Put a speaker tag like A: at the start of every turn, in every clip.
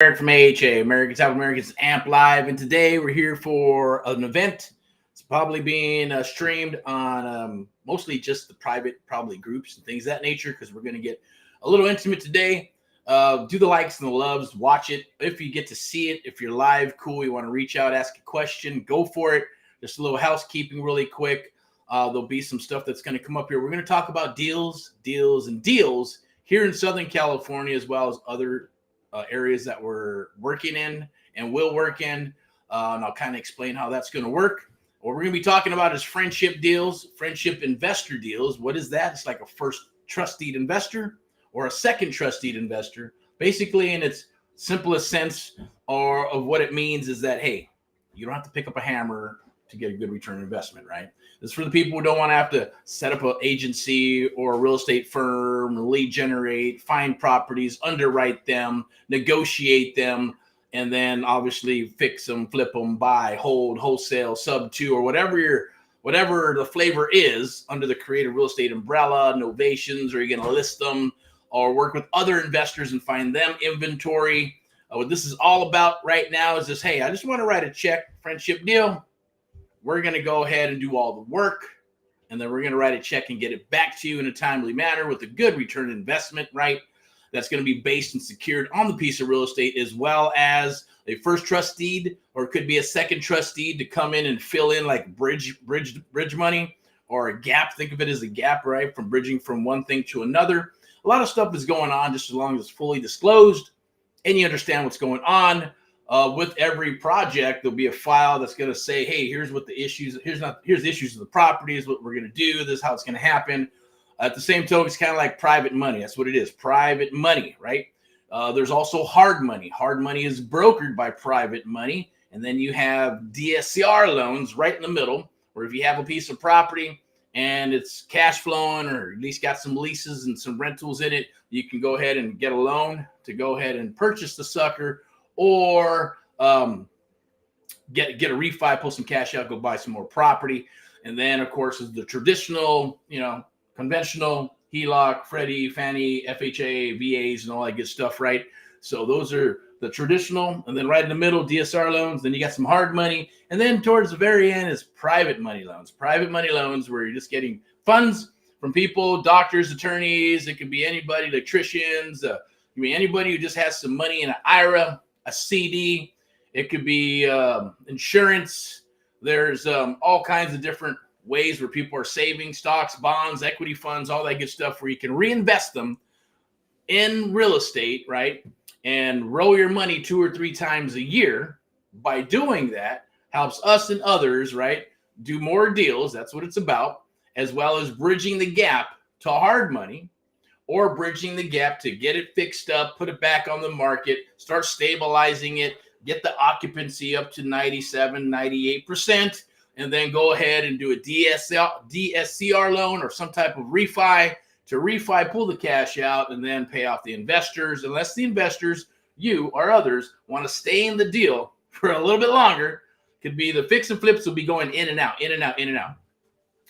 A: Erick from AHA, Americans Help Americans Amp Live, and today we're here for an event. It's probably being streamed on mostly just the private, probably groups and things of that nature, because we're going to get a little intimate today. Do the likes and the loves, watch it. If you get to see it, if you're live, cool, you want to reach out, ask a question, go for it. Just a little housekeeping really quick. There'll be some stuff that's going to come up here. We're going to talk about deals here in Southern California, as well as other areas that we're working in and will work in. And I'll kind of explain how that's going to work. What we're going to be talking about is friendship deals, friendship investor deals. What is that? It's like a first trusted investor or a second trusted investor. Basically, in its simplest sense, or of what it means is that, hey, you don't have to pick up a hammer to get a good return on investment, right? This is for the people who don't want to have to set up an agency or a real estate firm, lead generate, find properties, underwrite them, negotiate them, and then obviously fix them, flip them, buy, hold, wholesale, sub to, or whatever the flavor is under the creative real estate umbrella, novations, or you're going to list them or work with other investors and find them inventory. What this is all about right now is this, hey, I just want to write a check, friendship deal. We're going to go ahead and do all the work, and then we're going to write a check and get it back to you in a timely manner with a good return on investment, right? That's going to be based and secured on the piece of real estate, as well as a first trust deed, or it could be a second trust deed to come in and fill in like bridge money, or a gap. Think of it as a gap, right? From bridging from one thing to another. A lot of stuff is going on, just as long as it's fully disclosed and you understand what's going on. With every project, there'll be a file that's going to say, hey, here's what the issues, here's the issues of the property, is what we're going to do, this is how it's going to happen. At the same token, it's kind of like private money. That's what it is, private money, right? There's also hard money. Hard money is brokered by private money. And then you have DSCR loans right in the middle, where if you have a piece of property and it's cash flowing, or at least got some leases and some rentals in it, you can go ahead and get a loan to go ahead and purchase the sucker, or get a refi, pull some cash out, go buy some more property. And then, of course, is the traditional, conventional HELOC, Freddie, Fannie, FHA, VAs, and all that good stuff, right? So those are the traditional. And then right in the middle, DSR loans. Then you got some hard money. And then towards the very end is private money loans. Private money loans where you're just getting funds from people, doctors, attorneys. It could be anybody, electricians. Anybody who just has some money in an IRA, a CD. It could be insurance. There's all kinds of different ways where people are saving, stocks, bonds, equity funds, all that good stuff, where you can reinvest them in real estate, right? And roll your money 2 or 3 times a year. By doing that, helps us and others, right, do more deals. That's what it's about, as well as bridging the gap to hard money, or bridging the gap to get it fixed up, put it back on the market, start stabilizing it, get the occupancy up to 97, 98%, and then go ahead and do a DSCR loan or some type of refi to pull the cash out, and then pay off the investors, unless the investors, you or others, want to stay in the deal for a little bit longer. Could be the fix and flips will be going in and out, in and out, in and out.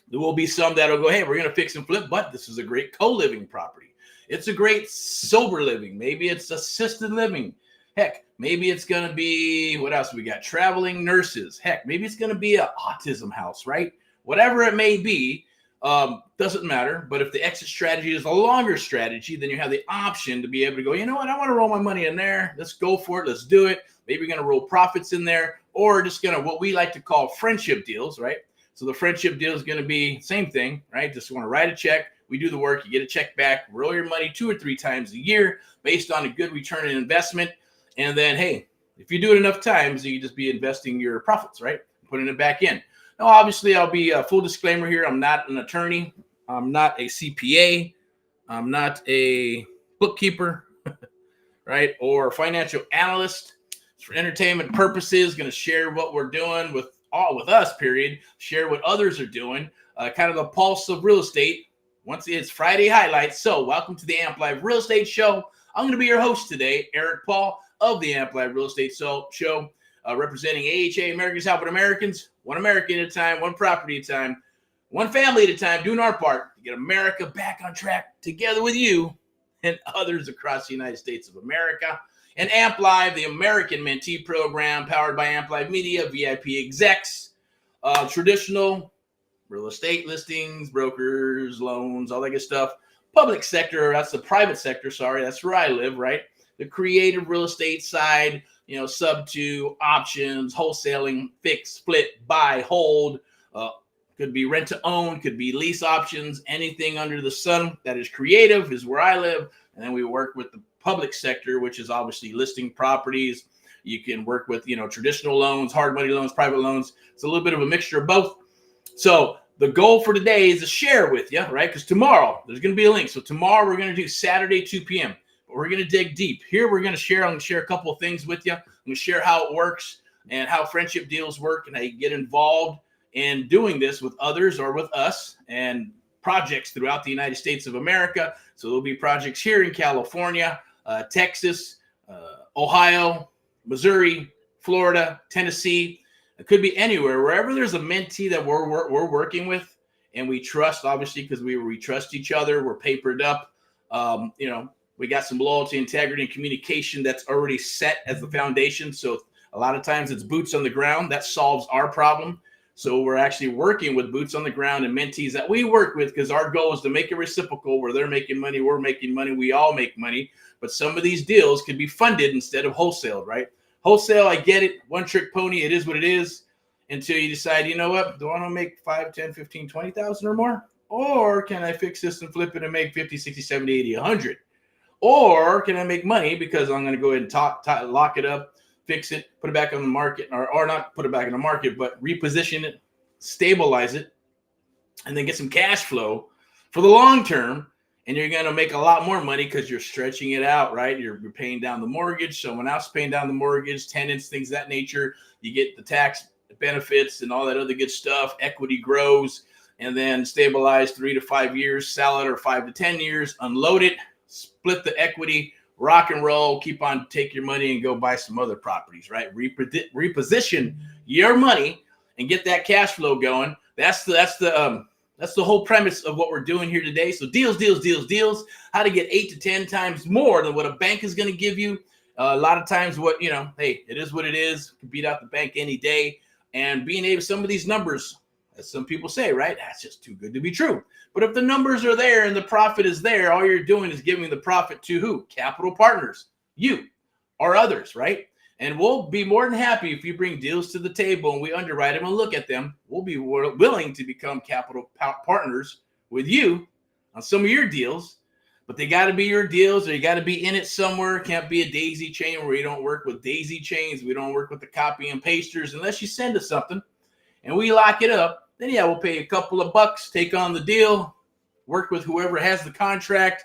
A: There will be some that will go, hey, we're going to fix and flip, but this is a great co-living property. It's a great sober living. Maybe it's assisted living. Heck, maybe it's going to be, what else we got? Traveling nurses. Heck, maybe it's going to be an autism house, right? Whatever it may be, doesn't matter. But if the exit strategy is a longer strategy, then you have the option to be able to go, you know what? I want to roll my money in there. Let's go for it. Let's do it. Maybe we're going to roll profits in there, or just going to what we like to call friendship deals, right? So the friendship deal is going to be same thing, right? Just want to write a check. We do the work. You get a check back, roll your money 2 or 3 times a year based on a good return on investment. And then, hey, if you do it enough times, you can just be investing your profits, right? Putting it back in. Now, obviously, I'll be a full disclaimer here. I'm not an attorney. I'm not a CPA. I'm not a bookkeeper, right? Or financial analyst. It's for entertainment purposes. Going to share what we're doing with us, period. Share what others are doing. Kind of the pulse of real estate. Once it's Friday highlights. So welcome to the Amp Live Real Estate Show. I'm going to be your host today, Erick Paul of the Amp Live Real Estate Show, representing AHA, Americans Helping Americans, one American at a time, one property at a time, one family at a time, doing our part to get America back on track together with you and others across the United States of America. And Amp Live, the American Mentee program powered by Amp Live Media, VIP execs, traditional real estate listings, brokers, loans, all that good stuff. Public sector, that's the private sector, sorry, that's where I live, right? The creative real estate side, sub to options, wholesaling, fix, split, buy, hold, could be rent to own, could be lease options, anything under the sun that is creative is where I live. And then we work with the public sector, which is obviously listing properties. You can work with, traditional loans, hard money loans, private loans. It's a little bit of a mixture of both. So the goal for today is to share with you, right? Because tomorrow there's going to be a link. So tomorrow we're going to do Saturday, 2 p.m. But we're going to dig deep. Here we're going to share. I'm going to share a couple of things with you. I'm going to share how it works and how friendship deals work and how you get involved in doing this with others or with us and projects throughout the United States of America. So there'll be projects here in California, Texas, Ohio, Missouri, Florida, Tennessee. It could be anywhere, wherever there's a mentee that we're working with and we trust, obviously, because we trust each other. We're papered up. We got some loyalty, integrity, and communication that's already set as the foundation. So a lot of times it's boots on the ground. That solves our problem. So we're actually working with boots on the ground and mentees that we work with because our goal is to make it reciprocal where they're making money, we're making money, we all make money. But some of these deals could be funded instead of wholesaled, right? Wholesale, I get it. One trick pony, it is what it is until you decide, you know what? Do I want to make 5, 10, 15, 20,000 or more? Or can I fix this and flip it and make 50, 60, 70, 80, 100? Or can I make money because I'm going to go ahead and lock it up, fix it, put it back on the market, or not put it back in the market, but reposition it, stabilize it, and then get some cash flow for the long term. And you're going to make a lot more money because you're stretching it out, right? You're paying down the mortgage. Someone else paying down the mortgage, tenants, things of that nature. You get the tax benefits and all that other good stuff. Equity grows and then stabilize 3 to 5 years, sell it, or 5 to 10 years, unload it, split the equity, rock and roll, keep on, take your money and go buy some other properties, right? Reposition your money and get that cash flow going. That's the whole premise of what we're doing here today. So deals, how to get 8 to 10 times more than what a bank is going to give you. A lot of times hey, it is what it is. You can beat out the bank any day. And being able, some of these numbers, as some people say, right? That's just too good to be true. But if the numbers are there and the profit is there, all you're doing is giving the profit to who? Capital partners, you or others, right? And we'll be more than happy if you bring deals to the table and we underwrite them and look at them. We'll be willing to become capital partners with you on some of your deals, but they got to be your deals or you got to be in it somewhere. It can't be a daisy chain where you don't work with daisy chains. We don't work with the copy and pasters unless you send us something and we lock it up. Then, yeah, we'll pay a couple of bucks, take on the deal, work with whoever has the contract.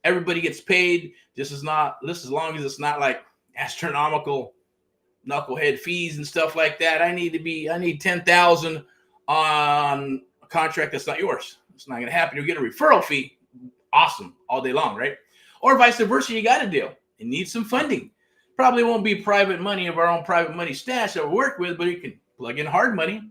A: Everybody gets paid. This as long as it's not like astronomical knucklehead fees and stuff like that. I need $10,000 on a contract that's not yours. It's not going to happen. You'll get a referral fee. Awesome. All day long, right? Or vice versa. You got a deal. It needs some funding. Probably won't be private money of our own private money stash that we work with, but you can plug in hard money.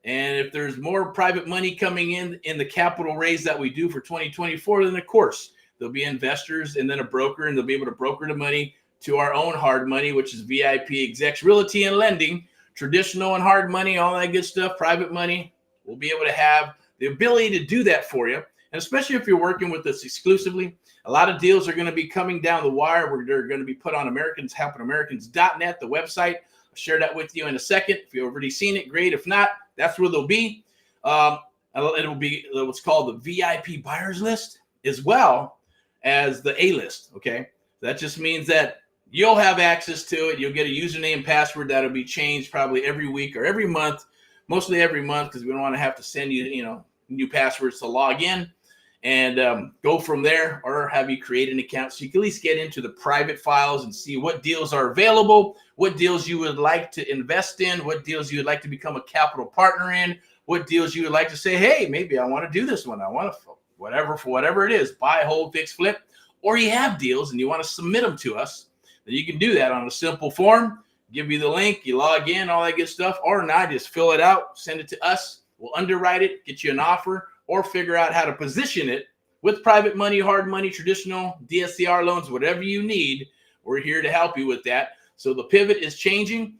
A: And if there's more private money coming in the capital raise that we do for 2024, then of course there'll be investors and then a broker, and they'll be able to broker the money to our own hard money, which is VIP execs, realty and lending, traditional and hard money, all that good stuff, private money. We'll be able to have the ability to do that for you. And especially if you're working with us exclusively, a lot of deals are going to be coming down the wire where they're going to be put on AmericansHelpingAmericans.net, the website. I'll share that with you in a second. If you've already seen it, great. If not, that's where they'll be. It'll be what's called the VIP buyers list as well as the A list. Okay. That just means that you'll have access to it. You'll get a username and password that'll be changed probably every week or every month, mostly every month, because we don't want to have to send you, new passwords to log in and go from there, or have you create an account so you can at least get into the private files and see what deals are available, what deals you would like to invest in, what deals you would like to become a capital partner in, what deals you would like to say, hey, maybe I want to do this one. I want to, whatever it is, buy, hold, fix, flip, or you have deals and you want to submit them to us, then you can do that on a simple form, give you the link, you log in, all that good stuff, or not, just fill it out, send it to us. We'll underwrite it, get you an offer, or figure out how to position it with private money, hard money, traditional DSCR loans, whatever you need. we're here to help you with that. So the pivot is changing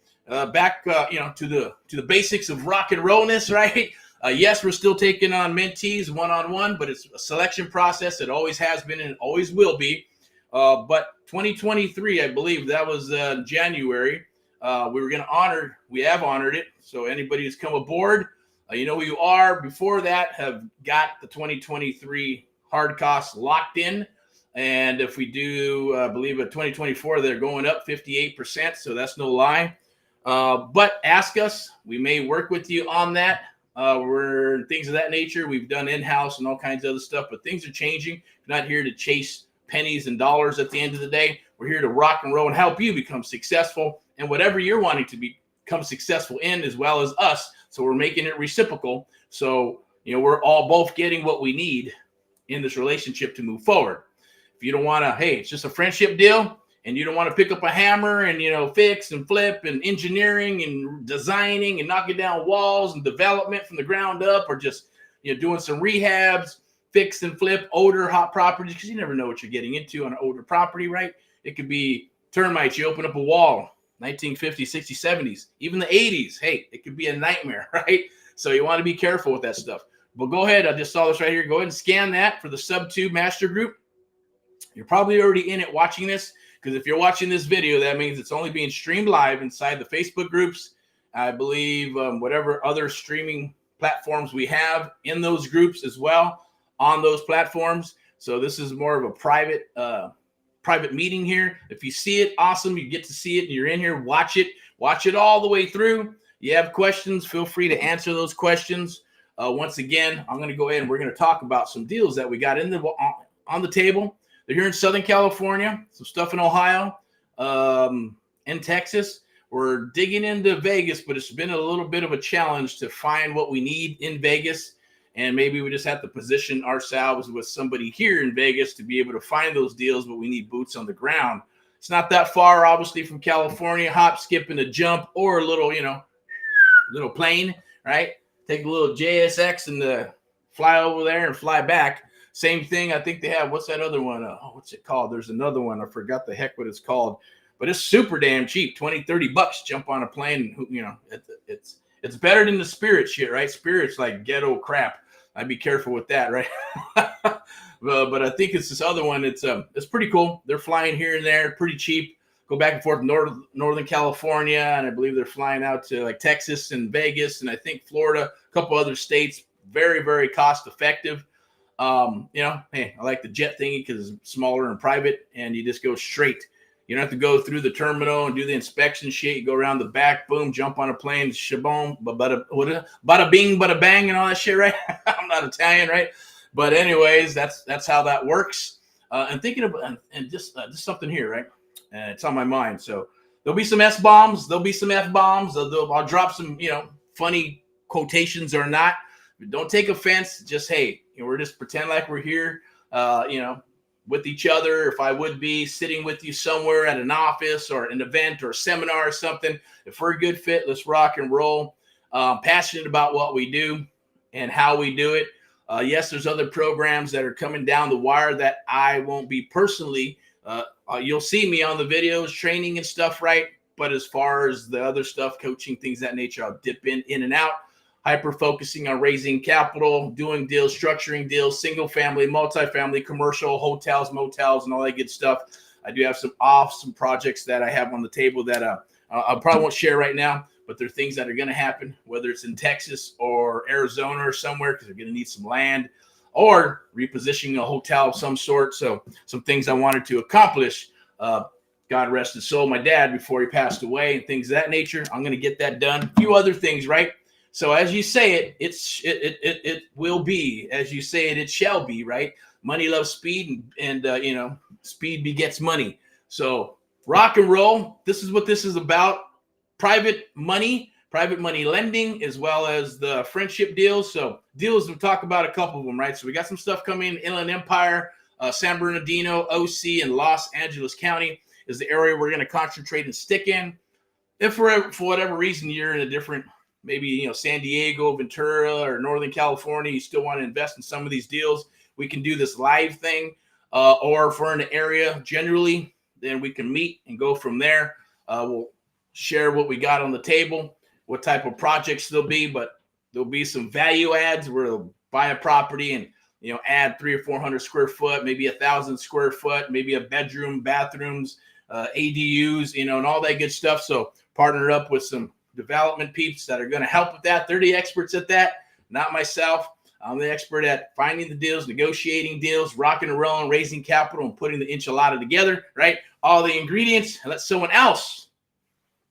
A: back, to the basics of rock and rollness, right? Yes, we're still taking on mentees one-on-one, but it's a selection process. It always has been and always will be. But 2023, I believe that was January. We have honored it. So anybody who's come aboard, you know who you are. Before that, have got the 2023 hard costs locked in. And if we do, I believe at 2024, they're going up 58%. So that's no lie. But ask us. We may work with you on that. We're things of that nature. We've done in-house and all kinds of other stuff, but things are changing. We're not here to chase pennies and dollars at the end of the day. We're here to rock and roll and help you become successful and whatever you're wanting to become successful in, as well as us. So we're making it reciprocal. So, we're all both getting what we need in this relationship to move forward. If you don't want to, hey, it's just a friendship deal, and you don't want to pick up a hammer and, fix and flip and engineering and designing and knocking down walls and development from the ground up, or just, doing some rehabs, fix and flip older hot properties, because you never know what you're getting into on an older property, right? It could be termites. You open up a wall, 1950s, 60s, 70s, even the 80s. Hey, it could be a nightmare, right? So you want to be careful with that stuff. But go ahead. I just saw this right here. Go ahead and scan that for the Sub2 Master Group. You're probably already in it watching this, because if you're watching this video, that means it's only being streamed live inside the Facebook groups. I believe whatever other streaming platforms we have in those groups as well on those platforms. So this is more of a private meeting here. If you see it, awesome. You get to see it and you're in here. Watch it all the way through. You have questions, feel free to answer those questions. Once again, I'm going to go ahead and we're going to talk about some deals that we got on the table. They're here in Southern California, some stuff in Ohio, in Texas. We're digging into Vegas, but it's been a little bit of a challenge to find what we need in Vegas. And maybe we just have to position ourselves with somebody here in Vegas to be able to find those deals, but we need boots on the ground. It's not that far, obviously, from California. Hop, skip, and a jump, or a little, little plane, right? Take a little JSX and fly over there and fly back. Same thing. I think they have, what's that other one? What's it called? There's another one. I forgot the heck what it's called, but it's super damn cheap. $20-$30. Jump on a plane. It's better than the Spirit shit, right? Spirit's like ghetto crap. I'd be careful with that, right? But I think it's this other one. It's pretty cool. They're flying here and there, pretty cheap. Go back and forth Northern California, and I believe they're flying out to like Texas and Vegas, and I think Florida, a couple other states. Very, very cost effective. Hey, I like the jet thingy because it's smaller and private, and you just go straight. You don't have to go through the terminal and do the inspection shit. You go around the back, boom, jump on a plane, shaboom, bada bing, bada bang, and all that shit, right? I'm not Italian, right? But anyways, that's how that works. And thinking about and just something here, right? It's on my mind. So there'll be some S-bombs, there'll be some F-bombs. I'll drop some, funny quotations or not. Don't take offense. Just, hey, we're just pretend like we're here, with each other. If I would be sitting with you somewhere at an office or an event or a seminar or something, if we're a good fit, let's rock and roll. Passionate about what we do and how we do it. Yes, there's other programs that are coming down the wire that I won't be personally. You'll see me on the videos, training and stuff, right? But as far as the other stuff, coaching, things of that nature, I'll dip in and out. Hyper focusing on raising capital, doing deals, structuring deals, single family, multifamily, commercial, hotels, motels, and all that good stuff. I do have some awesome projects that I have on the table that I probably won't share right now, but they're things that are going to happen, whether it's in Texas or Arizona or somewhere, because they're going to need some land, or repositioning a hotel of some sort. So some things I wanted to accomplish. God rest his soul, my dad, before he passed away, and things of that nature. I'm going to get that done. A few other things, right? So as you say it, it will be. As you say it, it shall be, right? Money loves speed, and speed begets money. So rock and roll. This is what this is about. Private money lending, as well as the friendship deals. So deals, we'll talk about a couple of them, right? So we got some stuff coming in. Inland Empire, San Bernardino, OC, and Los Angeles County is the area we're going to concentrate and stick in. If for whatever reason you're in a different, maybe, San Diego, Ventura, or Northern California, you still want to invest in some of these deals, we can do this live thing. Or if we're in an area, generally, then we can meet and go from there. We'll share what we got on the table, what type of projects there'll be, but there'll be some value adds where they'll buy a property and add 300 or 400 square foot, maybe 1,000 square foot, maybe a bedroom, bathrooms, ADUs, and all that good stuff. So partner up with some development peeps that are going to help with that. They're the experts at that, not myself. I'm the expert at finding the deals, negotiating deals, rocking and rolling, raising capital, and putting the enchilada together, right? All the ingredients, and let someone else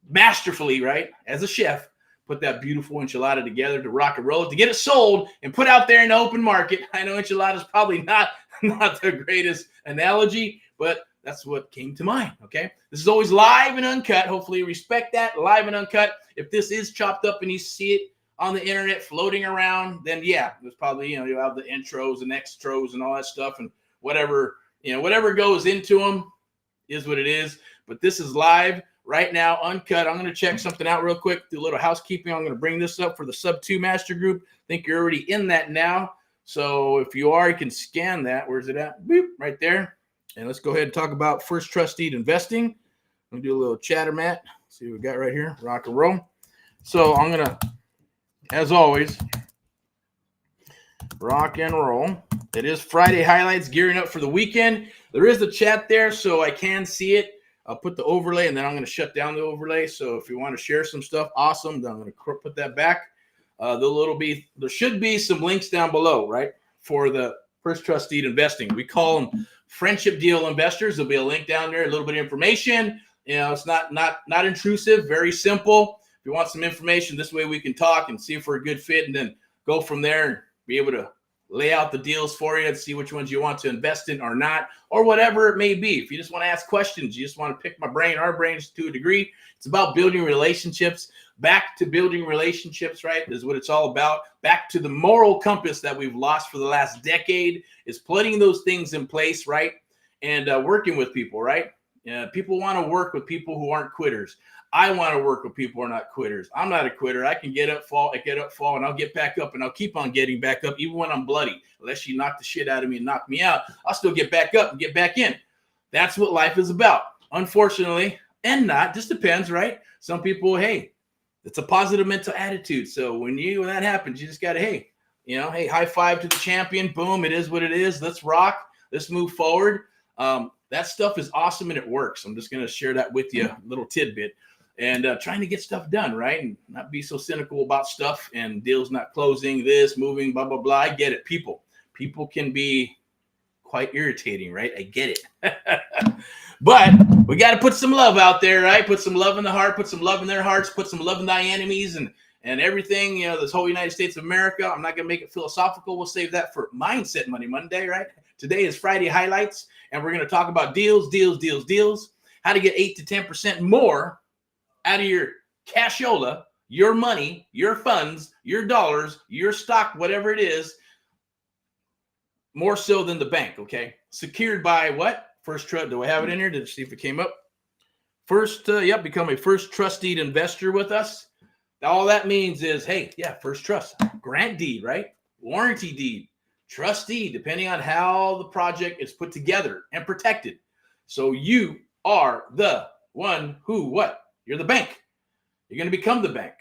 A: masterfully, right, as a chef, put that beautiful enchilada together to rock and roll, to get it sold and put out there in the open market. I know enchilada is probably not the greatest analogy, but that's what came to mind, okay? This is always live and uncut. Hopefully you respect that, live and uncut. If this is chopped up and you see it on the internet floating around, then yeah, there's probably, you'll have the intros and extros and all that stuff, and whatever goes into them is what it is. But this is live right now, uncut. I'm going to check something out real quick, do a little housekeeping. I'm going to bring this up for the Sub 2 Master Group. I think you're already in that now. So if you are, you can scan that. Where's it at? Boop, right there. And let's go ahead and talk about first trust deed investing. I'm going to do a little chatter mat. See what we got right here. Rock and roll. So I'm going to, as always, rock and roll. It is Friday highlights, gearing up for the weekend. There is a chat there, so I can see it. I'll put the overlay, and then I'm going to shut down the overlay. So if you want to share some stuff, awesome. Then I'm going to put that back. There should be some links down below, right, for the first trust deed investing. We call them friendship deal investors. There'll be a link down there, a little bit of information. It's not intrusive, very simple. If you want some information, this way we can talk and see if we're a good fit, and then go from there and be able to lay out the deals for you and see which ones you want to invest in or not, or whatever it may be. If you just want to ask questions, you just want to pick my brain, our brains to a degree. It's about building relationships. Back to building relationships, right, is what it's all about. Back to the moral compass that we've lost for the last decade, is putting those things in place, right, and working with people, right? People want to work with people who aren't quitters. I want to work with people who are not quitters. I'm not a quitter. I can get up, fall, and I'll get back up, and I'll keep on getting back up, even when I'm bloody. Unless you knock the shit out of me and knock me out, I'll still get back up and get back in. That's what life is about, unfortunately, and not. Just depends, right? Some people, hey, it's a positive mental attitude. So when that happens, you just got to, hey, high five to the champion. Boom, it is what it is. Let's rock. Let's move forward. That stuff is awesome, and it works. I'm just going to share that with you, a little tidbit. And trying to get stuff done, right? And not be so cynical about stuff and deals not closing, this, moving, blah, blah, blah. I get it. People can be quite irritating, right? I get it. But we got to put some love out there, right? Put some love in the heart, put some love in their hearts, put some love in thy enemies and everything, this whole United States of America. I'm not going to make it philosophical. We'll save that for Mindset Money Monday, right? Today is Friday highlights, and we're going to talk about deals, how to get 8 to 10% more out of your cashola, your money, your funds, your dollars, your stock, whatever it is, more so than the bank, okay? Secured by what? First trust. Do I have it in here? Did see if it came up? Become a first trust deed investor with us. All that means is, hey, first trust, grant deed, right? Warranty deed, trust deed, depending on how the project is put together and protected. So you are the one who, what? You're the bank. You're going to become the bank.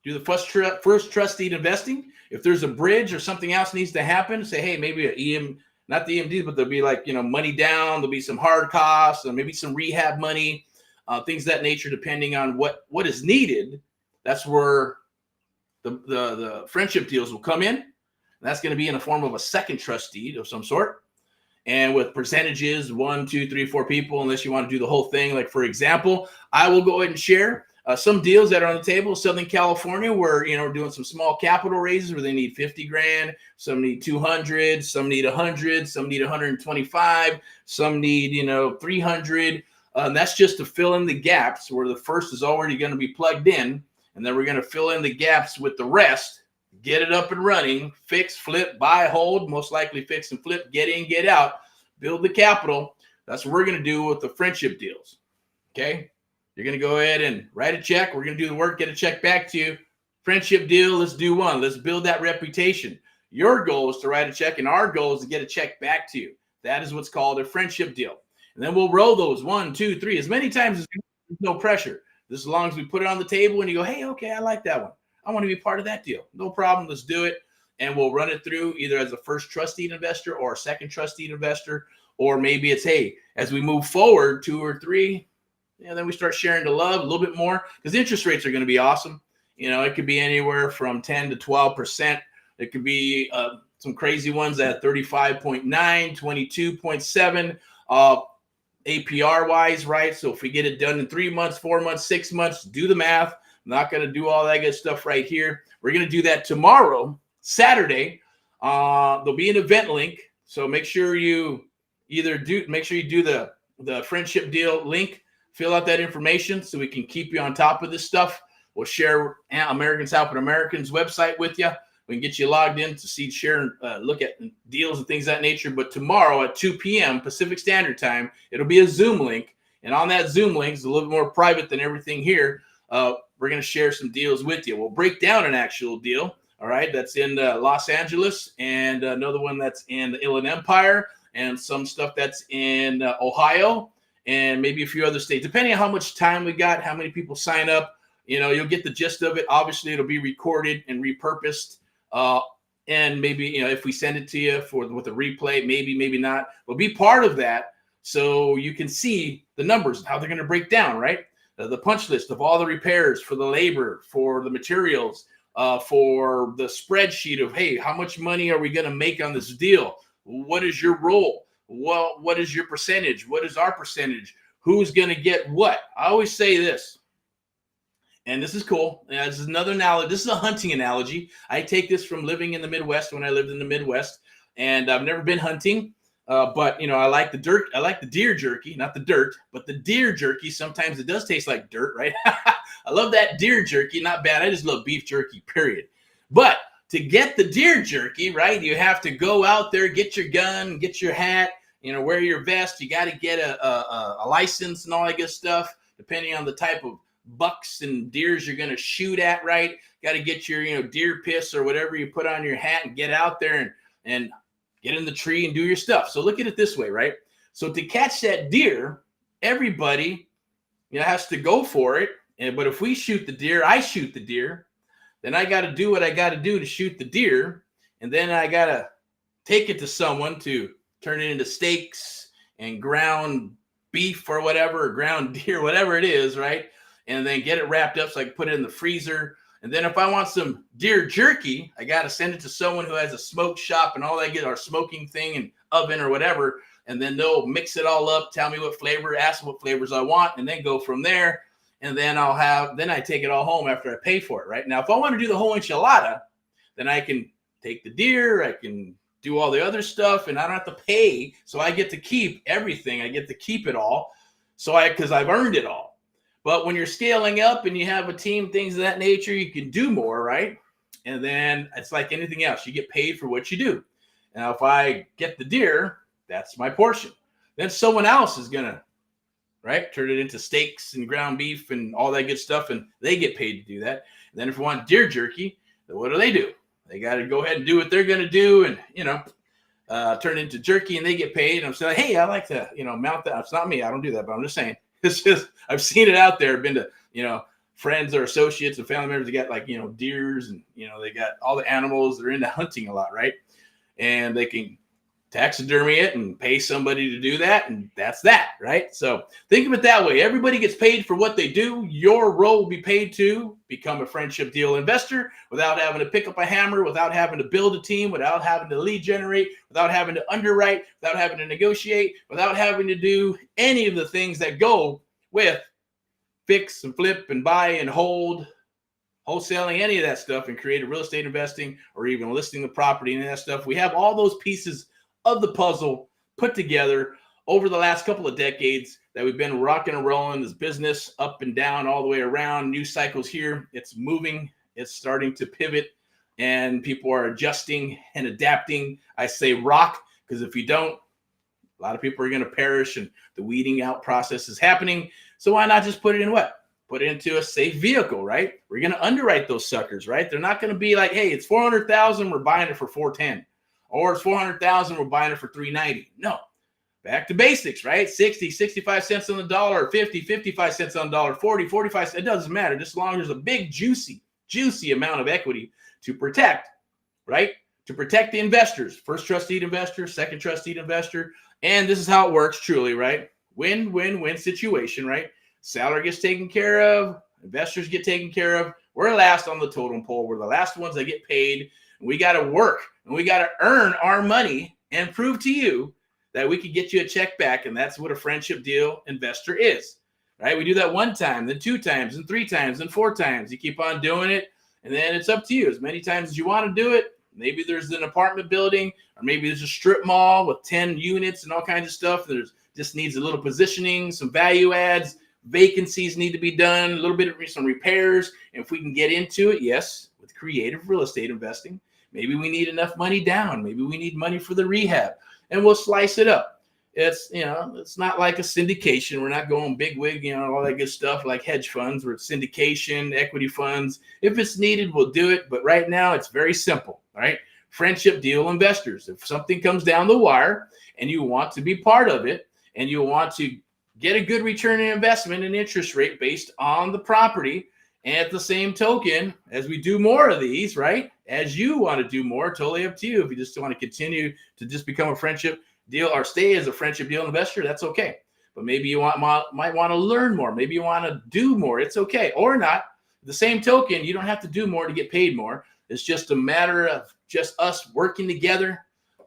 A: Do the first trust deed investing. If there's a bridge or something else needs to happen, say, hey, maybe not the EMD, but there'll be money down. There'll be some hard costs and maybe some rehab money, things of that nature, depending on what is needed. That's where the friendship deals will come in. And that's going to be in the form of a second trust deed of some sort. And with percentages, 1, 2, 3, 4 people, unless you want to do the whole thing. Like, for example, I will go ahead and share some deals that are on the table. Southern California, where, we're doing some small capital raises where they need 50 grand. Some need 200, some need 100, some need 125, some need, 300. And that's just to fill in the gaps where the first is already going to be plugged in. And then we're going to fill in the gaps with the rest. Get it up and running, fix, flip, buy, hold, most likely fix and flip, get in, get out, build the capital. That's what we're going to do with the friendship deals, okay? You're going to go ahead and write a check. We're going to do the work, get a check back to you. Friendship deal, let's do one. Let's build that reputation. Your goal is to write a check, and our goal is to get a check back to you. That is what's called a friendship deal. And then we'll roll those 1, 2, 3, as many times as no pressure. Just as long as we put it on the table and you go, hey, okay, I like that one. I want to be part of that deal. No problem. Let's do it. And we'll run it through either as a first trusted investor or a second trusted investor. Or maybe it's, hey, as we move forward 2 or 3, then we start sharing the love a little bit more, because interest rates are going to be awesome. It could be anywhere from 10 to 12%. It could be some crazy ones at 35.9, 22.7 APR wise, right? So if we get it done in 3 months, 4 months, 6 months, do the math. I'm not going to do all that good stuff right here. We're going to do that tomorrow, Saturday. There'll be an event link. So make sure you do the friendship deal link, fill out that information so we can keep you on top of this stuff. We'll share Americans Helping Americans website with you. We can get you logged in to see, share, look at deals and things of that nature. But tomorrow at 2 p.m. Pacific Standard Time, it'll be a Zoom link. And on that Zoom link, it's a little bit more private than everything here. We're going to share some deals with you. We'll break down an actual deal, all right, that's in Los Angeles, and another one that's in the Inland Empire, and some stuff that's in Ohio, and maybe a few other states, depending on how much time we got, how many people sign up. You'll get the gist of it. Obviously, it'll be recorded and repurposed. And maybe, if we send it to you with a replay, maybe not. But be part of that so you can see the numbers and how they're going to break down, right? The punch list of all the repairs for the labor, for the materials, for the spreadsheet of, hey, how much money are we going to make on this deal? What is your role? Well, what is your percentage? What is our percentage? Who's going to get what? I always say this, and this is cool. This is another analogy. This is a hunting analogy. I take this from living in the Midwest when I lived in the Midwest, and I've never been hunting, but I like the dirt. I like the deer jerky, not the dirt, but the deer jerky. Sometimes it does taste like dirt, right? I love that deer jerky. Not bad. I just love beef jerky, period. But to get the deer jerky, right, you have to go out there, get your gun, get your hat, wear your vest. You got to get a license and all that good stuff, depending on the type of bucks and deers you're going to shoot at, right? Got to get your, deer piss or whatever you put on your hat and get out there and get in the tree and do your stuff. So look at it this way, right? So to catch that deer, everybody, has to go for it. But if we shoot the deer, I shoot the deer, then I got to do what I got to do to shoot the deer. And then I got to take it to someone to turn it into steaks and ground beef or whatever, or ground deer, whatever it is, right? And then get it wrapped up so I can put it in the freezer. And then if I want some deer jerky, I got to send it to someone who has a smoke shop and all that, get our smoking thing and oven or whatever. And then they'll mix it all up, tell me what flavor, ask what flavors I want, and then go from there. And then I take it all home after I pay for it, right? Now, if I want to do the whole enchilada, then I can take the deer, I can do all the other stuff, and I don't have to pay. So I get to keep everything. I get to keep it all. Because I've earned it all. But when you're scaling up and you have a team, things of that nature, you can do more, right? And then it's like anything else. You get paid for what you do. Now, if I get the deer, that's my portion. Then someone else is going to, right, turn it into steaks and ground beef and all that good stuff, and they get paid to do that. And then if you want deer jerky, then what do? They got to go ahead and do what they're going to do and, turn it into jerky, and they get paid. And I'm saying, hey, I like to, mount that. It's not me. I don't do that, but I'm just saying. It's just, I've seen it out there. I've been to, friends or associates and family members that got like, deers and, they got all the animals. They're into hunting a lot, right? And they can taxidermy it and pay somebody to do that. And that's that, right? So think of it that way. Everybody gets paid for what they do. Your role will be paid to become a friendship deal investor without having to pick up a hammer, without having to build a team, without having to lead generate, without having to underwrite, without having to negotiate, without having to do any of the things that go with fix and flip and buy and hold, wholesaling, any of that stuff, and creative real estate investing, or even listing the property and that stuff. We have all those pieces of the puzzle put together over the last couple of decades that we've been rocking and rolling this business up and down all the way around. New cycles here. It's moving. It's starting to pivot, and people are adjusting and adapting. I say rock because if you don't, a lot of people are going to perish, and the weeding out process is happening. So why not just put it in what? Put it into a safe vehicle, right? We're going to underwrite those suckers, right? They're not going to be like, hey, it's $400,000, we're buying it for $410. Or it's $400,000, we're buying it for $390. No, back to basics, right? 60, 65 cents on the dollar, 50, 55 cents on the dollar, 40, 45 cents. It doesn't matter. Just as long as there's a big, juicy amount of equity to protect, right? To protect the investors, first trusted investor, second trusted investor. And this is how it works truly, right? Win-win-win situation, right? Salary gets taken care of. Investors get taken care of. We're last on the totem pole. We're the last ones that get paid. We got to work and we got to earn our money and prove to you that we could get you a check back. And that's what a friendship deal investor is, right? We do that one time, then 2 times, and 3 times, and 4 times. You keep on doing it. And then it's up to you as many times as you want to do it. Maybe there's an apartment building, or maybe there's a strip mall with 10 units and all kinds of stuff. There's just needs a little positioning, some value adds, vacancies need to be done, a little bit of some repairs. And if we can get into it, yes, with creative real estate investing, maybe we need enough money down. Maybe we need money for the rehab, and we'll slice it up. It's, it's not like a syndication. We're not going big wig, all that good stuff like hedge funds or syndication, equity funds. If it's needed, we'll do it. But right now it's very simple, right? Friendship deal investors. If something comes down the wire and you want to be part of it and you want to get a good return on investment and interest rate based on the property, and at the same token, as we do more of these, right? As you want to do more, totally up to you. If you just want to continue to just become a friendship deal or stay as a friendship deal investor, that's okay. But maybe you might want to learn more. Maybe you want to do more. It's okay. Or not. The same token, you don't have to do more to get paid more. It's just a matter of just us working together,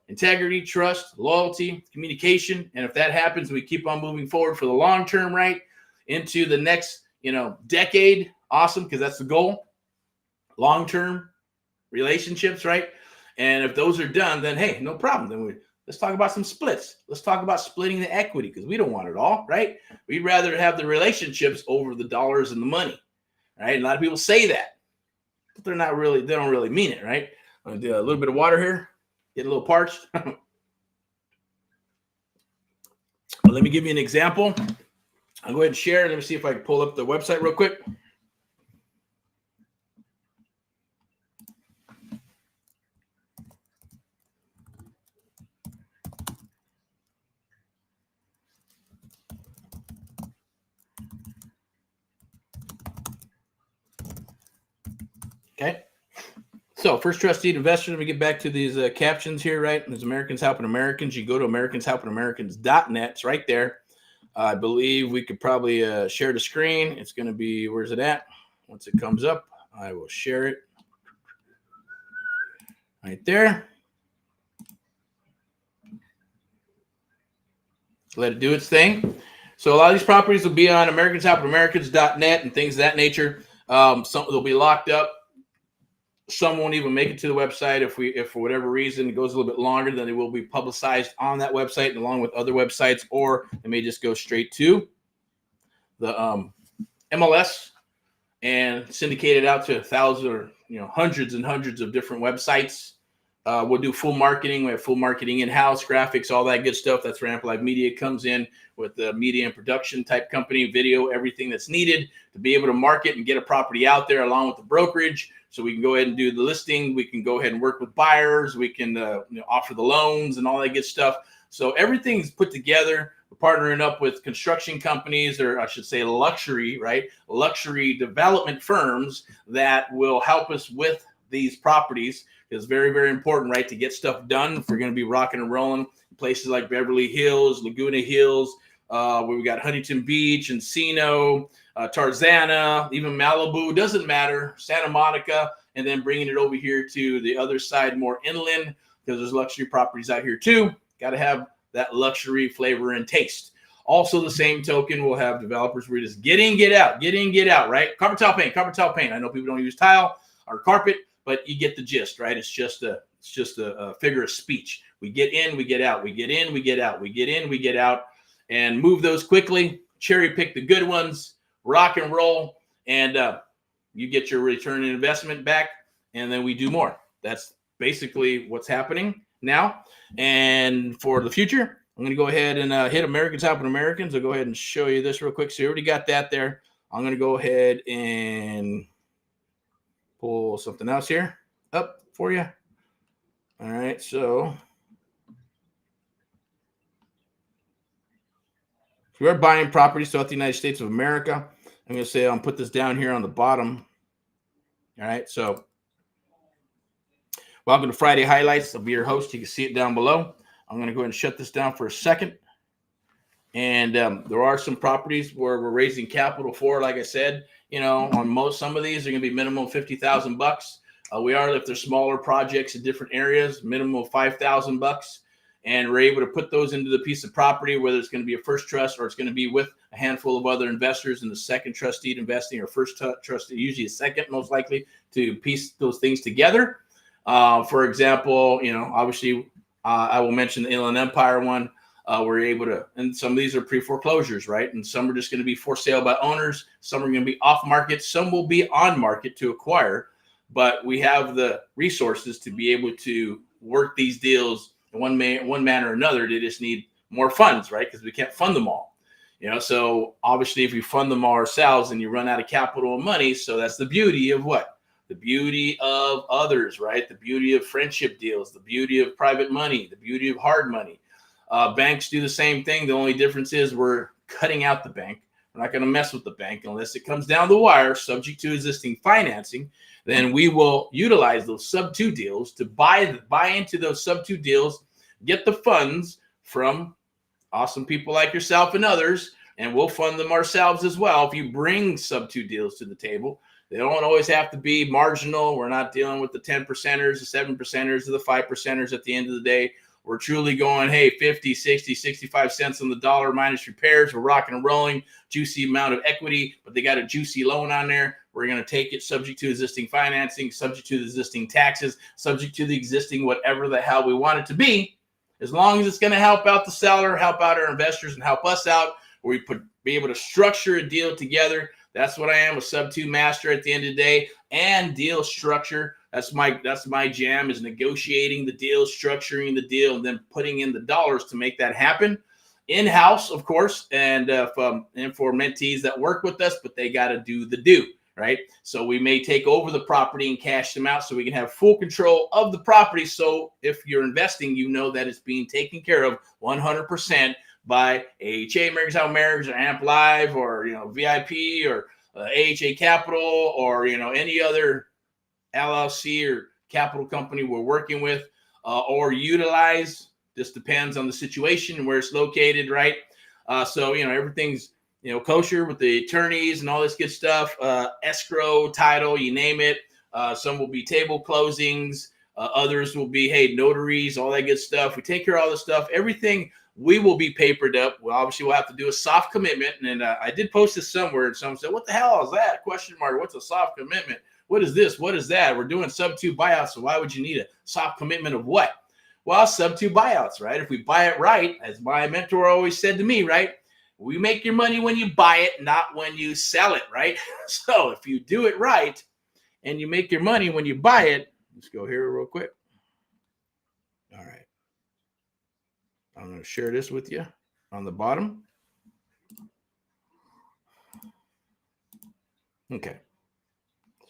A: integrity, trust, loyalty, communication. And if that happens, we keep on moving forward for the long term, right? Into the next, decade. Awesome, because that's the goal. Long-term relationships, right? And if those are done, then hey, no problem. Then let's talk about some splits. Let's talk about splitting the equity, because we don't want it all, right? We'd rather have the relationships over the dollars and the money, right? A lot of people say that, but they don't really mean it, right? I'm gonna do a little bit of water here, get a little parched. Well, let me give you an example. I'll go ahead and share. Let me see if I can pull up the website real quick. Okay. So first trusted investor, let me get back to these captions here, right? There's Americans Helping Americans. You go to americanshelpingamericans.net. It's right there. I believe we could probably share the screen. It's going to be, where's it at? Once it comes up, I will share it right there. Let it do its thing. So a lot of these properties will be on americanshelpingamericans.net and things of that nature. Some will be locked up. Some won't even make it to the website if for whatever reason it goes a little bit longer, then they will be publicized on that website and along with other websites, or they may just go straight to the MLS and syndicate it out to thousands or hundreds and hundreds of different websites. We'll do full marketing. We have full marketing in-house, graphics, all that good stuff. That's where Amplified Media comes in with the media and production type company, video, everything that's needed to be able to market and get a property out there along with the brokerage. So we can go ahead and do the listing. We can go ahead and work with buyers. We can offer the loans and all that good stuff. So everything's put together. We're partnering up with construction companies, or I should say luxury, right? Luxury development firms that will help us with these properties. It's very, very important, right, to get stuff done if we're going to be rocking and rolling. Places like Beverly Hills, Laguna Hills, where we got Huntington Beach, Encino, Tarzana, even Malibu, doesn't matter, Santa Monica, and then bringing it over here to the other side, more inland, because there's luxury properties out here too. Got to have that luxury flavor and taste. Also, the same token, we'll have developers where we just get in, get out, right? Carpet tile paint. I know people don't use tile or carpet, but you get the gist, right? It's just a figure of speech. We get in, we get out. We get in, we get out. We get in, we get out, and move those quickly. Cherry pick the good ones, rock and roll, and you get your return on investment back, and then we do more. That's basically what's happening now. And for the future, I'm going to go ahead and hit Americans Helping Americans. I'll go ahead and show you this real quick. So you already got that there. I'm going to go ahead and pull something else here up for you. All right, so We are buying properties throughout the United States of America. I'm going to say I'll put this down here on the bottom. All right, so welcome to Friday Highlights. I'll be your host. You can see it down below. I'm going to go ahead and shut this down for a second. And there are some properties where we're raising capital for, like I said, on some of these are going to be minimum $50,000. We are, if they're smaller projects in different areas, minimum of $5,000. And we're able to put those into the piece of property, whether it's going to be a first trust or it's going to be with a handful of other investors in the second trustee investing, or first trustee, usually a second, most likely, to piece those things together. For example, obviously, I will mention the Inland Empire one. We're able to, and some of these are pre-foreclosures, right? And some are just going to be for sale by owners. Some are going to be off market. Some will be on market to acquire. But we have the resources to be able to work these deals in one manner or another. They just need more funds, right? Because we can't fund them all. So obviously, if we fund them all ourselves, then you run out of capital and money. So that's the beauty of what? The beauty of others, right? The beauty of friendship deals, the beauty of private money, the beauty of hard money. Banks do the same thing. The only difference is we're cutting out the bank. We're not going to mess with the bank unless it comes down the wire, subject to existing financing. Then we will utilize those sub-2 deals to buy into those sub-2 deals, get the funds from awesome people like yourself and others, and we'll fund them ourselves as well. If you bring sub-2 deals to the table, they don't always have to be marginal. We're not dealing with the 10%ers, the 7%ers, or the 5%ers at the end of the day. We're truly going, hey, 50, 60, 65 cents on the dollar minus repairs. We're rocking and rolling, juicy amount of equity, but they got a juicy loan on there. We're going to take it subject to existing financing, subject to the existing taxes, subject to the existing whatever the hell we want it to be. As long as it's going to help out the seller, help out our investors, and help us out, where we be able to structure a deal together. That's what I am, a sub-2 master at the end of the day, and deal structure. That's my jam, is negotiating the deal, structuring the deal, and then putting in the dollars to make that happen. In-house, of course, and for mentees that work with us, but they got to do the do, right? So we may take over the property and cash them out so we can have full control of the property. So if you're investing, you know that it's being taken care of 100% by AHA, American Style Marriage, or Amp Live, or VIP, or AHA Capital, or any other LLC or capital company we're working with, or utilize. This depends on the situation and where it's located, right? So everything's kosher with the attorneys and all this good stuff, escrow, title, you name it. Some will be table closings, others will be notaries, all that good stuff. We take care of all this stuff. Everything we will be papered up. Well, obviously we'll have to do a soft commitment, and I did post this somewhere, and someone said, "What the hell is that?" Question mark. What's a soft commitment? What is this? What is that? We're doing sub-2 buyouts, so why would you need a soft commitment of what? Well, sub-2 buyouts, right? If we buy it right, as my mentor always said to me, right? We make your money when you buy it, not when you sell it, right? So if you do it right and you make your money when you buy it, let's go here real quick. All right. I'm going to share this with you on the bottom. Okay.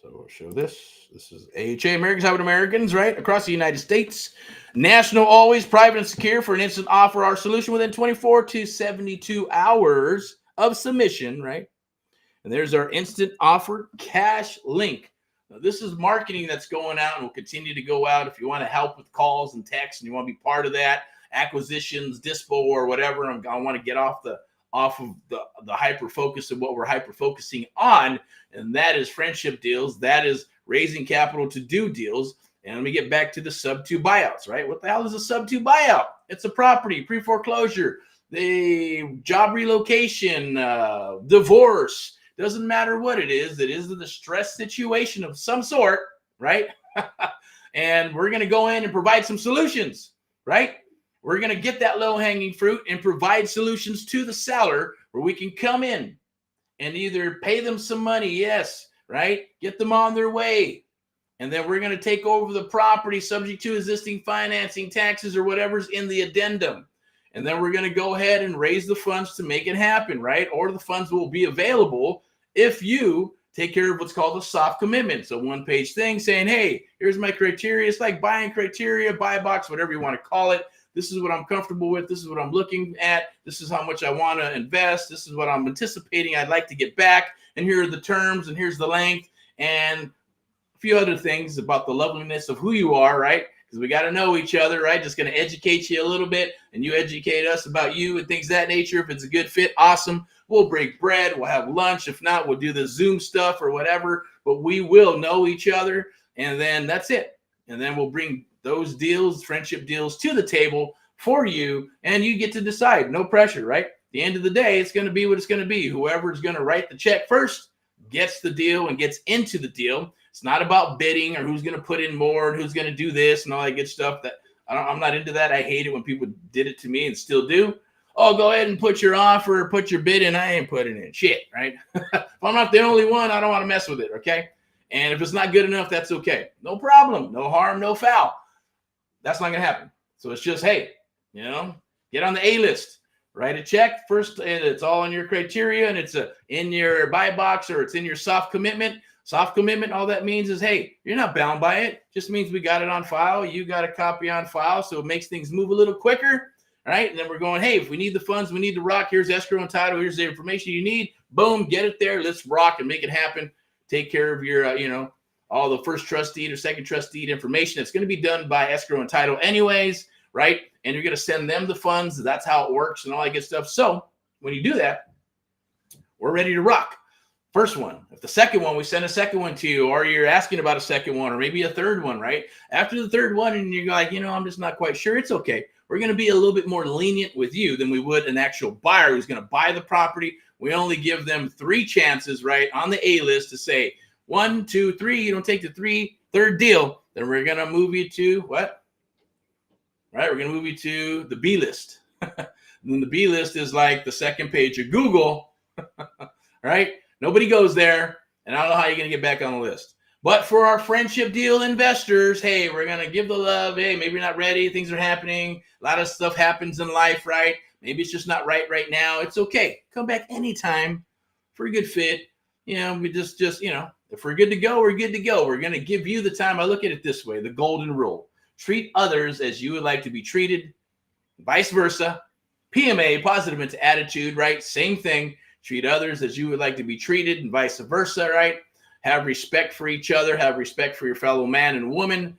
A: So we'll show this. This is AHA, American Style Americans, right? Across the United States. National, always private and secure for an instant offer. Our solution within 24 to 72 hours of submission, right? And there's our instant offer cash link. Now, this is marketing that's going out and will continue to go out. If you want to help with calls and texts and you want to be part of that, acquisitions, dispo, or whatever, I want to get off of the hyper focus of what we're hyper focusing on, and that is friendship deals. That is raising capital to do deals. And let me get back to the sub-2 buyouts, right? What the hell is a sub-2 buyout? It's a property, pre-foreclosure, the job relocation, divorce. Doesn't matter what it is. It is a distress situation of some sort, right? And we're going to go in and provide some solutions, right? We're going to get that low-hanging fruit and provide solutions to the seller where we can come in and either pay them some money, yes, right? Get them on their way. And then we're going to take over the property subject to existing financing, taxes, or whatever's in the addendum. And then we're going to go ahead and raise the funds to make it happen, right? Or the funds will be available if you take care of what's called a soft commitment. So one-page thing saying, hey, here's my criteria. It's like buying criteria, buy box, whatever you want to call it. This is what I'm comfortable with. This is what I'm looking at. This is how much I want to invest. This is what I'm anticipating I'd like to get back. And here are the terms, and here's the length, and a few other things about the loveliness of who you are, right? Because we got to know each other, right? Just going to educate you a little bit, and you educate us about you and things of that nature. If it's a good fit, awesome. We'll break bread. We'll have lunch. If not, we'll do the Zoom stuff or whatever. But we will know each other, and then that's it. And then we'll bring those deals, friendship deals, to the table for you, and you get to decide. No pressure, right? At the end of the day, it's going to be what it's going to be. Whoever's going to write the check first gets the deal and gets into the deal. It's not about bidding or who's going to put in more and who's going to do this and all that good stuff. That I'm not into that. I hate it when people did it to me and still do. Oh, go ahead and put your offer, put your bid in. I ain't putting in shit, right? If I'm not the only one, I don't want to mess with it, okay? And if it's not good enough, that's okay. No problem. No harm, no foul. That's not going to happen. So it's just, hey, get on the A list. Write a check first, and it's all in your criteria, and it's in your buy box, or it's in your soft commitment. Soft commitment, all that means is, hey, you're not bound by it. Just means we got it on file. You got a copy on file, so it makes things move a little quicker, right? And then we're going, hey, if we need the funds, we need to rock. Here's escrow and title. Here's the information you need. Boom, get it there. Let's rock and make it happen. Take care of your, all the first trust deed or second trust deed information. It's going to be done by escrow and title anyways, right? And you're going to send them the funds. That's how it works and all that good stuff. So when you do that, we're ready to rock. First one. If the second one, we send a second one to you, or you're asking about a second one, or maybe a third one, right? After the third one, and you're like, I'm just not quite sure. It's okay. We're going to be a little bit more lenient with you than we would an actual buyer who's going to buy the property. We only give them 3 chances, right, on the A list to say 1, 2, 3. You don't take the third deal, then we're going to move you to what? Right, we're going to move you to the B list. And then the B list is like the second page of Google, right? Nobody goes there, and I don't know how you're going to get back on the list. But for our friendship deal investors, hey, we're going to give the love. Hey, maybe you're not ready. Things are happening. A lot of stuff happens in life, right? Maybe it's just not right now. It's okay. Come back anytime for a good fit. We just if we're good to go, we're good to go. We're going to give you the time. I look at it this way, the golden rule. Treat others as you would like to be treated, vice versa. PMA, positive mental attitude, right? Same thing. Treat others as you would like to be treated and vice versa, right? Have respect for each other. Have respect for your fellow man and woman.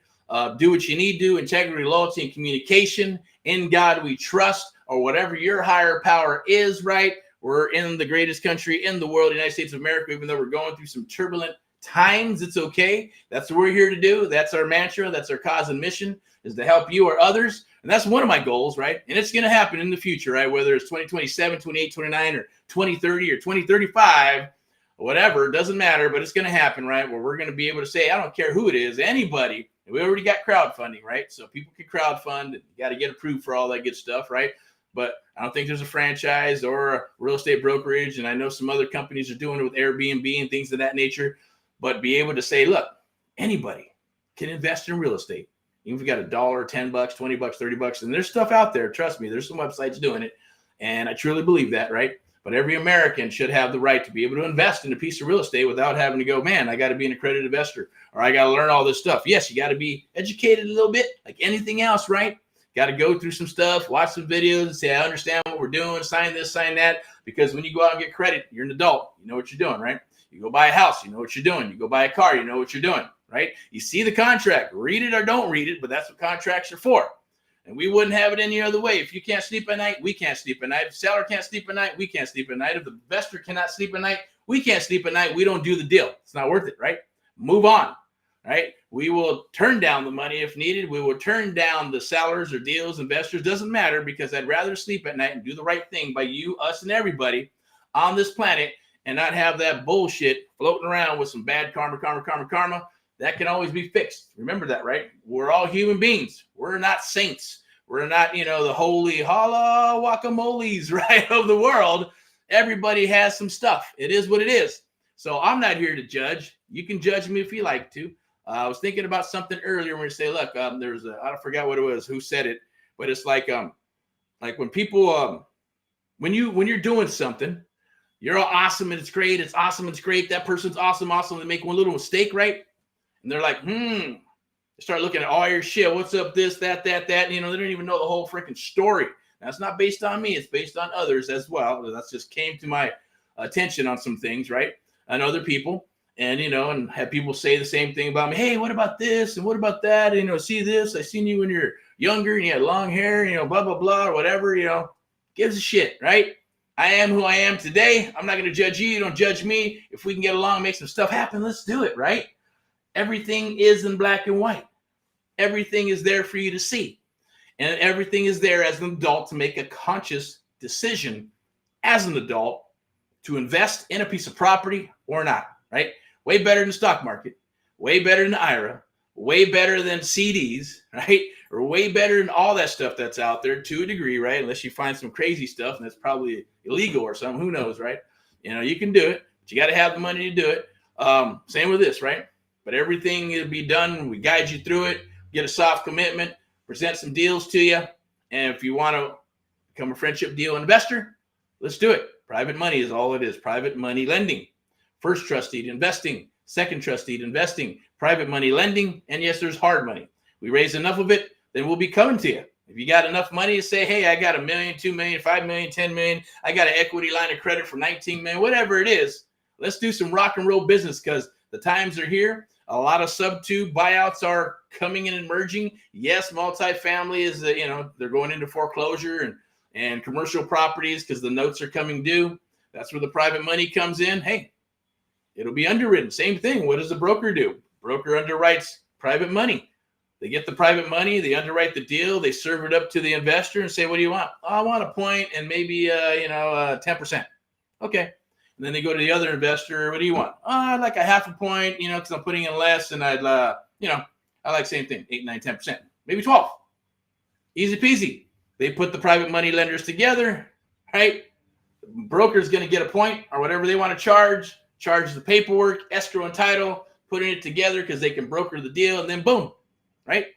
A: Do what you need to do. Integrity, loyalty, and communication. In God we trust, or whatever your higher power is, right? We're in the greatest country in the world, the United States of America, even though we're going through some turbulent times. It's okay. That's what we're here to do. That's our mantra. That's our cause and mission, is to help you or others. And that's one of my goals, right? And it's going to happen in the future, right? Whether it's 2027, 28, 29, or 2030 or 2035, or whatever, it doesn't matter, but it's going to happen, right? Where we're going to be able to say, I don't care who it is, anybody. And we already got crowdfunding, right? So people can crowdfund. You got to get approved for all that good stuff, right? But I don't think there's a franchise or a real estate brokerage. And I know some other companies are doing it with Airbnb and things of that nature. But be able to say, look, anybody can invest in real estate. Even if you got $1, $10, $20, $30, and there's stuff out there. Trust me, there's some websites doing it. And I truly believe that, right? But every American should have the right to be able to invest in a piece of real estate without having to go, man, I got to be an accredited investor, or I got to learn all this stuff. Yes, you got to be educated a little bit, like anything else, right? Got to go through some stuff, watch some videos, and say, I understand what we're doing, sign this, sign that. Because when you go out and get credit, you're an adult. You know what you're doing, right? You go buy a house, you know what you're doing. You go buy a car, you know what you're doing, right? You see the contract, read it or don't read it, but that's what contracts are for. And we wouldn't have it any other way. If you can't sleep at night, we can't sleep at night. If the seller can't sleep at night, we can't sleep at night. If the investor cannot sleep at night, we can't sleep at night. We don't do the deal. It's not worth it, right? Move on, right? We will turn down the money if needed. We will turn down the sellers or deals, investors. Doesn't matter, because I'd rather sleep at night and do the right thing by you, us, and everybody on this planet, and not have that bullshit floating around with some bad karma. That can always be fixed. Remember that, right? We're all human beings. We're not saints. We're not, the holy holla guacamoles, right, of the world. Everybody has some stuff. It is what it is. So I'm not here to judge. You can judge me if you like to. I was thinking about something earlier when we say, look, there's I forgot what it was, who said it, but it's like when people, when you're doing something, you're all awesome and it's great. It's awesome. It's great. That person's awesome. They make one little mistake, right? And they're like, They start looking at all your shit. What's up? This, that. And, they don't even know the whole freaking story. That's not based on me. It's based on others as well. That's just came to my attention on some things, right? And other people. And, and have people say the same thing about me. Hey, what about this? And what about that? See this? I seen you when you're younger and you had long hair, blah, blah, blah, or whatever, gives a shit, right? I am who I am today. I'm not going to judge you. You don't judge me. If we can get along, make some stuff happen, let's do it, right? Everything is in black and white. Everything is there for you to see. And everything is there as an adult to make a conscious decision as an adult to invest in a piece of property or not, right? Way better than the stock market, way better than the IRA, way better than CDs, right? Or way better than all that stuff that's out there to a degree, right? Unless you find some crazy stuff and that's probably illegal or something, who knows, right? You can do it, but you got to have the money to do it. Same with this, right? But everything will be done. We guide you through it, get a soft commitment, present some deals to you. And if you want to become a friendship deal investor, let's do it. Private money is all it is. Private money lending. First trust deed investing. Second trust deed investing. Private money lending. And yes, there's hard money. We raise enough of it, then we'll be coming to you. If you got enough money to say, hey, I got $1 million, $2 million, $5 million, $10 million. I got an equity line of credit for $19 million, whatever it is. Let's do some rock and roll business because the times are here. A lot of sub-2 buyouts are coming in and emerging. Yes, multifamily is, they're going into foreclosure and commercial properties because the notes are coming due. That's where the private money comes in. Hey, it'll be underwritten. Same thing. What does the broker do? Broker underwrites private money. They get the private money. They underwrite the deal. They serve it up to the investor and say, what do you want? Oh, I want a point and maybe, 10%. Okay. And then they go to the other investor. What do you want? Oh, I'd like a half a point, because I'm putting in less and I'd, I like same thing, 8, 9, 10%, maybe 12. Easy peasy. They put the private money lenders together, right? The broker's going to get a point or whatever they want to charge the paperwork, escrow and title, putting it together because they can broker the deal, and then boom, right?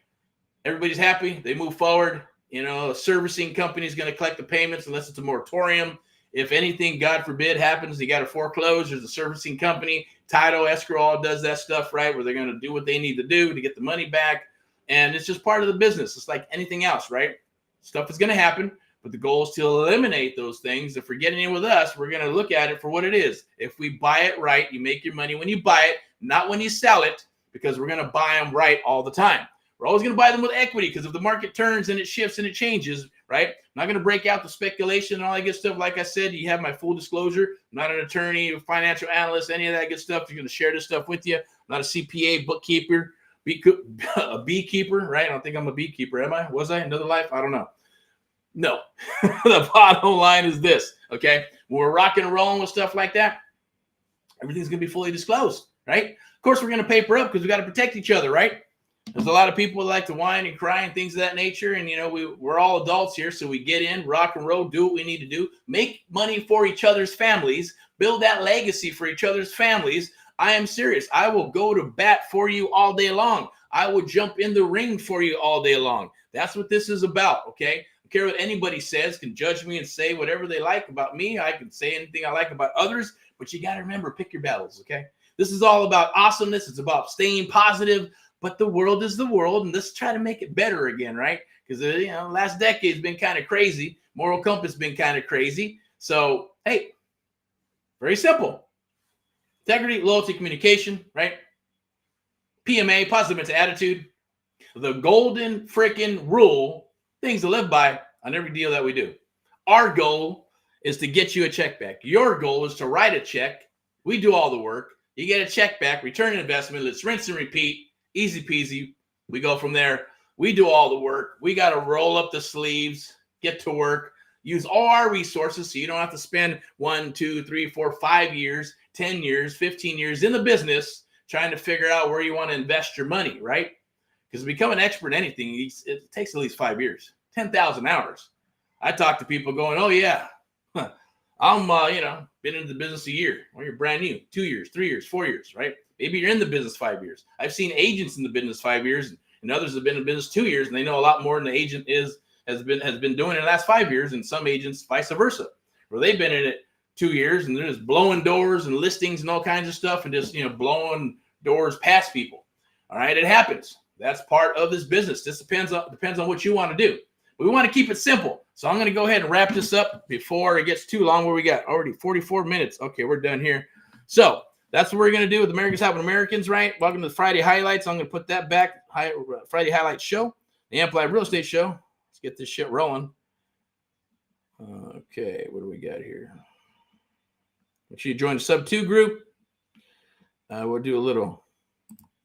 A: Everybody's happy. They move forward. A servicing company is going to collect the payments unless it's a moratorium. If anything, God forbid, happens, they got to foreclose. There's a servicing company, title, escrow, all does that stuff, right? Where they're going to do what they need to do to get the money back. And it's just part of the business. It's like anything else, right? Stuff is going to happen, but the goal is to eliminate those things. If we're getting in with us, we're going to look at it for what it is. If we buy it right, you make your money when you buy it, not when you sell it, because we're going to buy them right all the time. We're always going to buy them with equity because if the market turns and it shifts and it changes, right? I'm not going to break out the speculation and all that good stuff. Like I said, you have my full disclosure. I'm not an attorney, a financial analyst, any of that good stuff. You're going to share this stuff with you. I'm not a CPA, bookkeeper, a beekeeper, right? I don't think I'm a beekeeper, am I? Was I? Another life? I don't know. No. The bottom line is this, okay? When we're rocking and rolling with stuff like that, everything's going to be fully disclosed, right? Of course, we're going to paper up because we got to protect each other, right? There's a lot of people that like to whine and cry and things of that nature. And, we're all adults here. So we get in, rock and roll, do what we need to do, make money for each other's families, build that legacy for each other's families. I am serious. I will go to bat for you all day long. I will jump in the ring for you all day long. That's what this is about, okay? I don't care what anybody says, can judge me and say whatever they like about me. I can say anything I like about others, but you got to remember, pick your battles, okay? This is all about awesomeness. It's about staying positive. But the world is the world, and let's try to make it better again, right? Because, last decade's been kind of crazy. Moral compass been kind of crazy. So, hey, very simple. Integrity, loyalty, communication, right? PMA, positive mental attitude. The golden freaking rule, things to live by on every deal that we do. Our goal is to get you a check back. Your goal is to write a check. We do all the work. You get a check back, return an investment. Let's rinse and repeat. Easy peasy. We go from there. We do all the work. We got to roll up the sleeves, get to work, use all our resources so you don't have to spend 1, 2, 3, 4, 5 years, 10 years, 15 years in the business trying to figure out where you want to invest your money, right? Because to become an expert in anything, it takes at least 5 years, 10,000 hours. I talk to people going, oh, yeah, I'm, been in the business a year. Well, you're brand new, 2 years, 3 years, 4 years, right? Maybe you're in the business 5 years. I've seen agents in the business 5 years, and others have been in business 2 years, and they know a lot more than the agent has been doing in the last 5 years, and some agents vice versa, where they've been in it 2 years and they're just blowing doors and listings and all kinds of stuff and just blowing doors past people. All right, it happens. That's part of this business. This depends on what you want to do. But we want to keep it simple. So I'm going to go ahead and wrap this up before it gets too long. Where we got already 44 minutes. Okay, we're done here. So that's what we're going to do with Americans Helping Americans, right? Welcome to the Friday Highlights. I'm going to put that back. Friday Highlights show, the Amplified Real Estate Show. Let's get this shit rolling. Okay, what do we got here? Make sure you join the sub 2 group. We'll do a little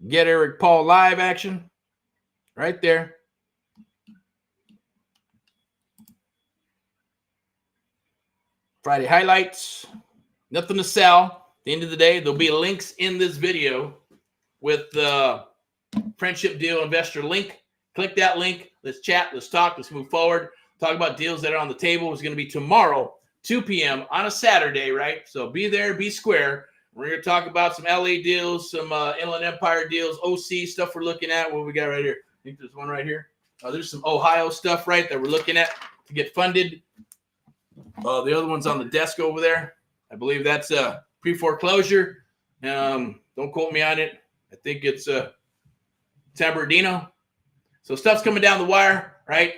A: Get Erick Paul live action right there. Friday highlights. Nothing to sell. At the end of the day, there'll be links in this video with the friendship deal investor link. Click that link. Let's chat. Let's talk. Let's move forward. Talk about deals that are on the table. It's going to be tomorrow, 2 p.m. on a Saturday, right? So be there, be square. We're going to talk about some LA deals, some Inland Empire deals, OC stuff we're looking at. What we got right here? I think there's one right here. There's some Ohio stuff, right, that we're looking at to get funded. The other one's on the desk over there. I believe that's pre-foreclosure. Don't quote me on it. I think it's San Bernardino. So stuff's coming down the wire, right?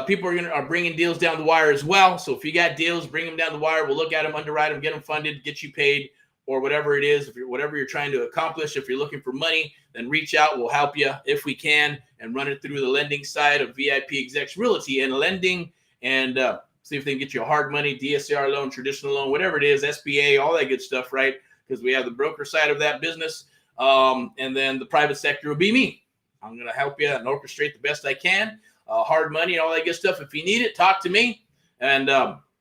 A: People are bringing deals down the wire as well. So if you got deals, bring them down the wire. We'll look at them, underwrite them, get them funded, get you paid, or whatever it is. Whatever you're trying to accomplish, if you're looking for money, then reach out. We'll help you if we can and run it through the lending side of VIP Execs Realty and lending, and see if they can get you a hard money, DSCR loan, traditional loan, whatever it is, SBA, all that good stuff, right? Because we have the broker side of that business. And then the private sector will be me. I'm going to help you and orchestrate the best I can. Hard money and all that good stuff. If you need it, talk to me, and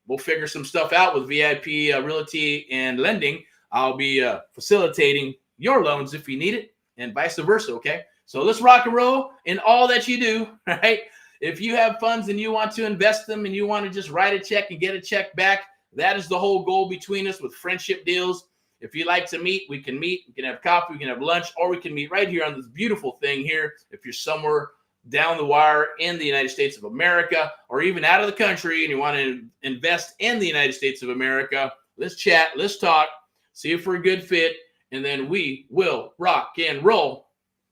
A: we'll figure some stuff out with VIP Realty and lending. I'll be facilitating your loans if you need it, and vice versa, okay? So let's rock and roll in all that you do, right? If you have funds and you want to invest them and you want to just write a check and get a check back, that is the whole goal between us with friendship deals. If you like to meet, we can meet. We can have coffee, we can have lunch, or we can meet right here on this beautiful thing here. If you're somewhere down the wire in the United States of America, or even out of the country and you want to invest in the United States of America, let's chat, let's talk, see if we're a good fit, and then we will rock and roll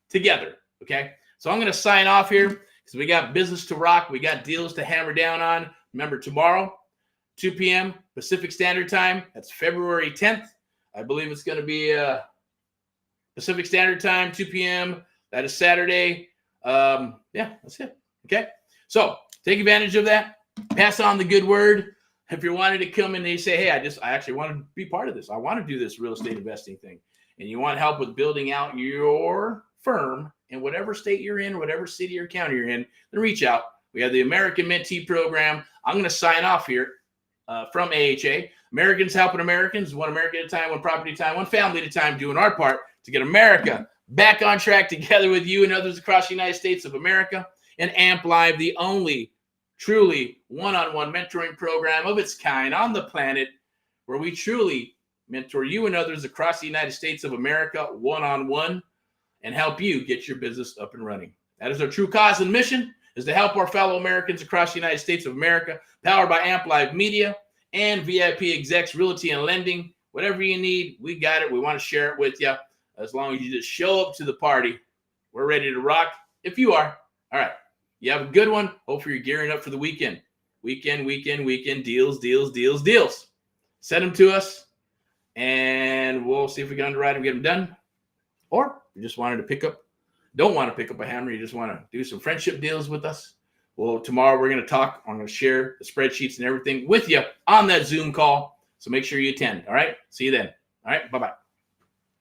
A: together, okay? So I'm going to sign off here because we got business to rock. We got deals to hammer down on. Remember, tomorrow, 2 p.m. Pacific Standard Time. That's February 10th. I believe it's going to be Pacific Standard Time, 2 p.m. That is Saturday. Yeah, that's it. Okay. So take advantage of that. Pass on the good word. If you're wanting to come in and you say, hey, I actually want to be part of this. I want to do this real estate investing thing. And you want help with building out your firm in whatever state you're in, whatever city or county you're in, then reach out. We have the American Mentee Program. I'm going to sign off here from AHA. Americans Helping Americans, one America at a time, one property at a time, one family at a time, doing our part to get America back on track together with you and others across the United States of America. And AMP Live, the only truly one-on-one mentoring program of its kind on the planet, where we truly mentor you and others across the United States of America one-on-one and help you get your business up and running. That is our true cause and mission, is to help our fellow Americans across the United States of America, powered by AMP Live Media and VIP Execs Realty and Lending. Whatever you need, we got it. We want to share it with you. As long as you just show up to the party, we're ready to rock. If you are, all right. You have a good one. Hopefully you're gearing up for the weekend. Weekend, deals. Send them to us, and we'll see if we can underwrite them, get them done. Or you just wanted to don't want to pick up a hammer, you just want to do some friendship deals with us. Well, tomorrow we're going to talk. I'm going to share the spreadsheets and everything with you on that Zoom call. So make sure you attend. All right. See you then. All right. Bye-bye.